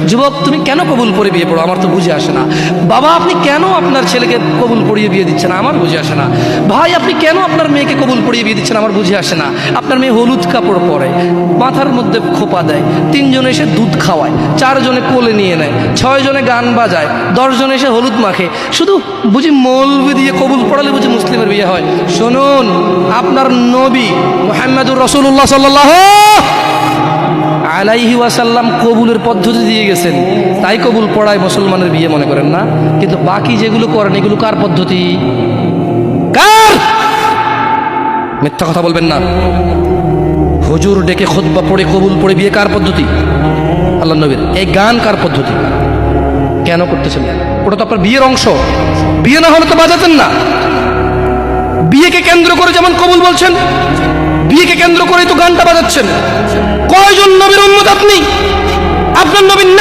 যুবক তুমি কেন কবুল পড়ে বিয়ে পড়ো, আমার তো বুঝে আসে না। বাবা আপনি কেন আপনার ছেলেকে কবুল পড়িয়ে বিয়ে দিচ্ছেন, আমার বুঝে আসে না। ভাই আপনি কেন আপনার মেয়েকে কবুল পড়িয়ে বিয়ে দিচ্ছেন, আমার বুঝে আসে না। আপনার মেয়ে হলুদ কাপড় পরে, মাথার মধ্যে খোপা দেয়, 3 জন এসে দুধ খাওয়ায়, 4 জনে কোলে নিয়ে নেয়, 6 জনে গান বাজায়, 10 জন এসে হলুদ মাখে, শুধু বুঝি মৌলবি দিয়ে কবুল পড়ালে বুঝি মুসলিমের বিয়ে হয়। শুনুন, আপনার নবী মুহাম্মদুর রাসূলুল্লাহ সাল্লাল্লাহু আলাইহি ওয়াসাল্লাম কবুলের পদ্ধতি দিয়ে গেছেন, তাই কবুল পড়ায় মুসলমানের বিয়ে মনে করেন না। কিন্তু বাকি যেগুলো করেন এগুলো কার পদ্ধতি? কার? মিথ্যা কথা বলবেন না। হুজুর ডেকে খুতবা পড়ে কবুল পড়ে বিয়ে কার পদ্ধতি? আল্লাহর নবীর। এই গান কার পদ্ধতি? কেন করতেছেন? ওটা তো আপনার বিয়ের অংশ, বিয়ে না হলে তো বাজাতেন না। বিয়েকে কেন্দ্র করে যেমন কবুল বলছেন, বিয়েকে কেন্দ্র করেই তো গানটা বাজাচ্ছেন। কয়জন নবীর উম্মত আপনি? আপনার নবীর